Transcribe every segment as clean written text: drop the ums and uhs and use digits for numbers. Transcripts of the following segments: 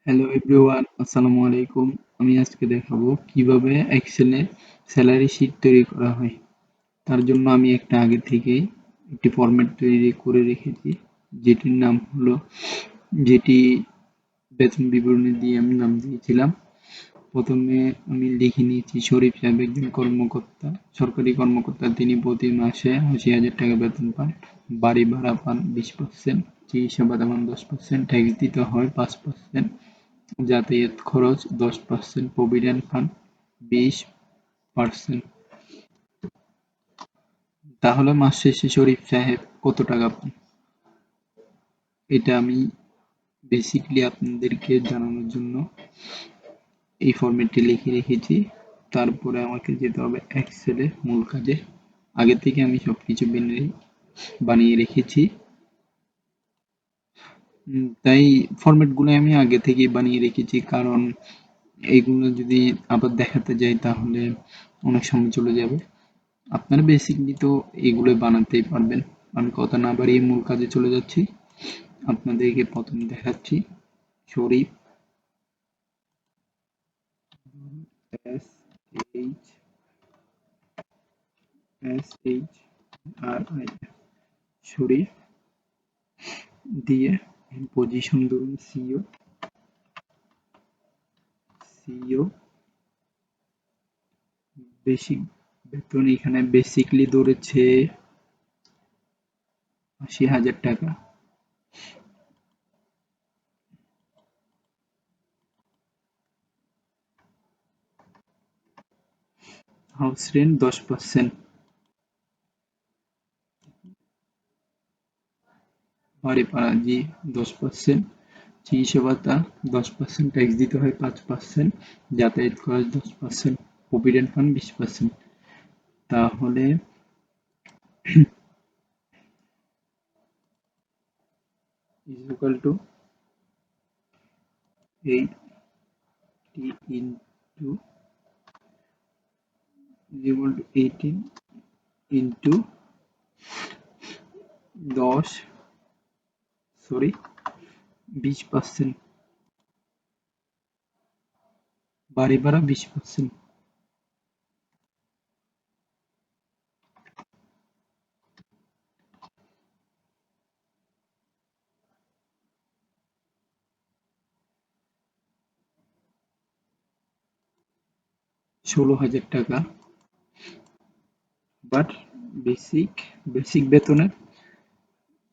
Hello everyone, আসসালামু আলাইকুম। আমি আজকে দেখাবো কিভাবে এক্সেলে স্যালারি শিট তৈরি করা হয়। তার জন্য আমি একটা আগে থেকেই একটি ফরম্যাট তৈরি করে রেখেছি, যেটির নাম হলো যেটি বেতন বিবরণী দিয়ে আমি নাম দিয়েছিলাম। প্রথমে আমি লিখে নিয়েছি শরীফ সাহেব একজন কর্মকর্তা, সরকারি কর্মকর্তা। তিনি প্রতি মাসে ৮০,০০০ টাকা বেতন পান, বাড়ি ভাড়া পান 20%, চিকিৎসা ভাতা পান 10%, ট্যাক্স দিতে হয় 5%, যাতায়াত খরচ 10%, প্রভিডেন্ট ফান্ড 20%। তাহলে মাস শেষে শরীফ সাহেব কত টাকা পান? এটা আমি বেসিকলি আপনাদেরকে জানানোর জন্য এই ফরম্যাটটি লিখে রেখেছি। তারপরে আমাকে যেতে হবে এক্সেলে মূল কাজে। আগে থেকে আমি সবকিছু বানিয়ে রেখেছি। তাই ফরম্যাটগুলো আমি আগে থেকেই বানিয়ে রেখেছি, কারণ এইগুলো যদি আবার দেখাতে যাই তাহলে অনেক সময় চলে যাবে। আপনারা বেসিকলি তো এগুলো বানাতেই পারবেন। আমি কথা না বাড়িয়ে মূল কাজে চলে যাচ্ছি। আপনাদেরকে প্রথম দেখাচ্ছি শরীফ, এস এইচ আর আই, শরীফ দিয়ে পজিশন ধরুন সিইও। বেসিক বেতন এখানে বেসিকলি ধরেছে ৮০,০০০ টাকা। হাউস রেন্ট 10%, বাড়ি ভাড়া জি 10%, চিকিৎসা ভাতা 10%, ট্যাক্স দিতে হয় 5%, যাতায়াত খরচ 10%, প্রভিডেন্ট ফান্ড 20%। তাহলে is equal to 80 into 18 into 10, sorry 20%, বাড়ি ভাড়া 20%। ১৬,০০০ টাকা। বাট বেসিক বেতনের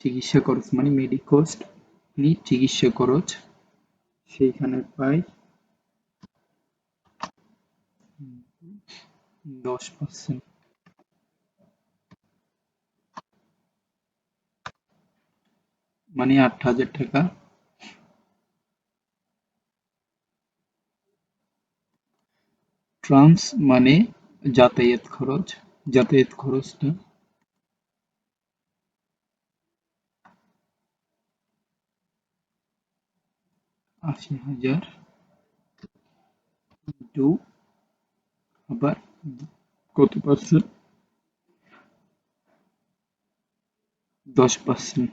চিকিৎসা খরচ মানে মেডিকোস্ট চিকিৎসা খরচ সেইখানে পাই 10%, মানে ৮,০০০ টাকা। ট্রান্স মানে যাতায়াত খরচটা ৮০,০০০ ইন্টু আবার কত পার্সেন্ট? 10%,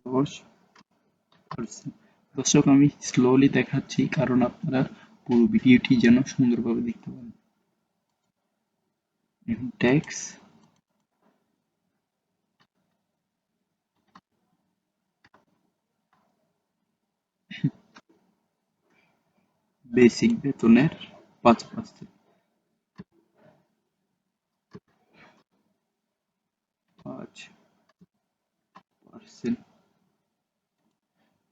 10%। দর্শক, আমি স্লোলি দেখাচ্ছি কারণ আপনারা পুরো ভিডিওটি যেন সুন্দরভাবে দেখতে পান। এখন ট্যাক্স, বেসিক বেতনের 5%, 5%।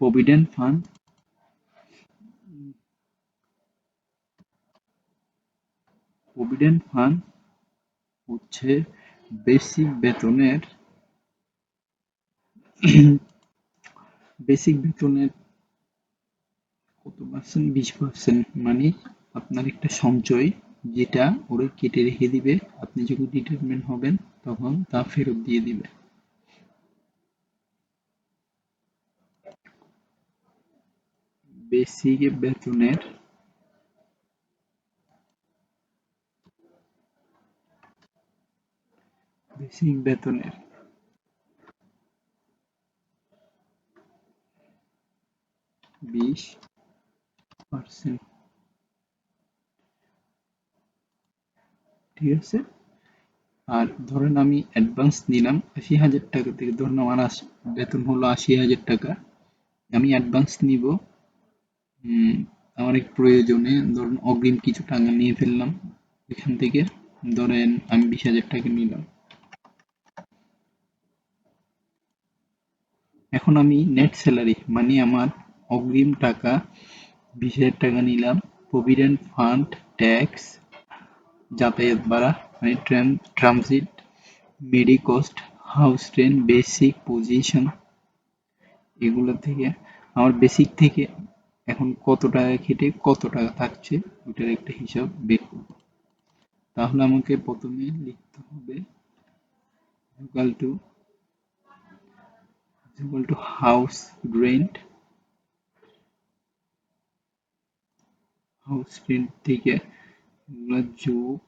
প্রভিডেন্ট ফান্ড, প্রভিডেন্ট ফান্ড হচ্ছে বেসিক বেতনের বেসিক বেতনের কত পার্সেন্ট? 20%, মানে আপনার একটা সঞ্চয়, যেটা ওরা কেটে রেখে দিবে, আপনি যখন রিটায়ারমেন্ট হবেন তখন তা ফেরত দিয়ে দিবে। বেসিক বেতনের বেসিক বেতনের 20%। ঠিক আছে। আর ধরেন আমি অ্যাডভান্স নিলাম ৮০,০০০ টাকা থেকে, ধরুন আমার বেতন হলো ৮০,০০০ টাকা, আমি অ্যাডভান্স নিব আমার এক প্রয়োজনে, ধরুন অগ্রিম কিছু টাকা নিয়ে ফেললাম এখান থেকে, ধরেন আমি 20,০০০ টাকা নিলাম। এখন আমি নেট স্যালারি মানে আমার অগ্রিম টাকা 20,০০০ টাকা নিলাম, প্রভিডেন্ট ফান্ড, ট্যাক্স, যাতায়াত ভাড়া মানে ট্রানজিট, মেডিকস্ট, হাউস রেন্ট, বেসিক পজিশন, এগুলো থেকে আমার বেসিক থেকে এখন কত টাকা খেটে কত টাকা থাকছে ওটার একটা হিসাব বের করব। তাহলে আমাকে প্রথমে লিখতে হবে equal to হাউস রেন্ট থেকে এগুলো যোগ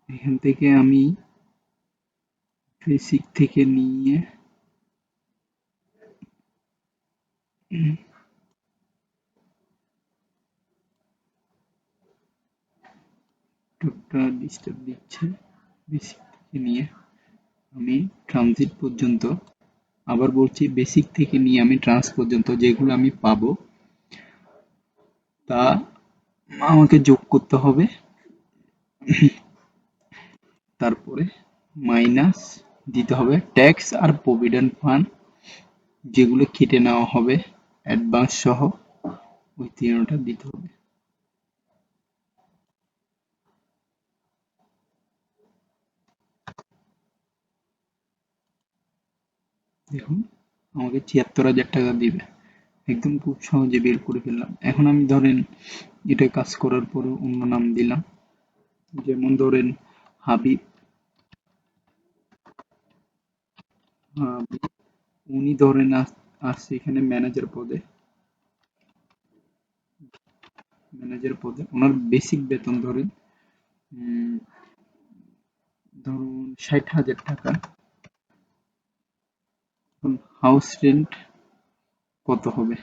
এখান থেকে আমি বেসিক থেকে নিয়ে টোটাল ডিস্টার্ব দিচ্ছে, বেসিক থেকে নিয়ে আমি ট্রানজিট পর্যন্ত, আবার বলছি বেসিক থেকে নিয়ে আমি ট্রান্স পর্যন্ত যেগুলো আমি পাবো তা আমাকে যোগ করতে হবে, তারপরে মাইনাস দিতে হবে ট্যাক্স আর প্রভিডেন্ট ফান্ড যেগুলো কেটে নেওয়া হবে অ্যাডভান্স সহ, ওই তিনটা দিতে হবে। দেখুন আমাকে ৭৬,০০০ টাকা দিবে, একদম খুব সহজে বের করে ফেললাম। এখন আমি ধরেন এটা কাজ করার পরে অন্য নাম দিলাম, যেমন ধরেন হাবিব, উনি ধরেন আসছে এখানে ম্যানেজার পদে ওনার বেসিক বেতন ধরেন ধরুন ৬০,০০০ টাকা। এখন হাউস রেন্ট কত হবে?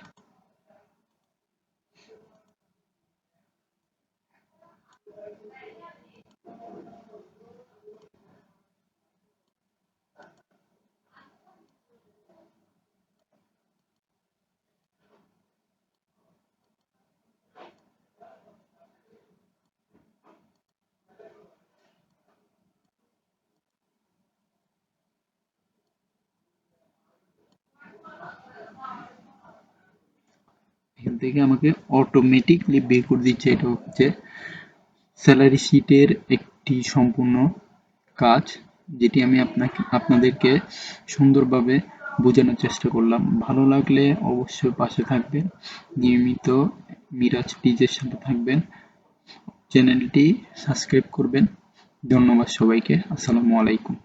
এখান থেকে আমাকে অটোমেটিকলি বের করে দিচ্ছে। এটা হচ্ছে স্যালারি শিটের একটি সম্পূর্ণ কাজ, যেটি আমি আপনাদেরকে সুন্দরভাবে বোঝানোর চেষ্টা করলাম। ভালো লাগলে অবশ্যই পাশে থাকবেন, নিয়মিত মিরাজ টিজের সাথে থাকবেন, চ্যানেলটি সাবস্ক্রাইব করবেন। ধন্যবাদ সবাইকে। আসসালামু আলাইকুম।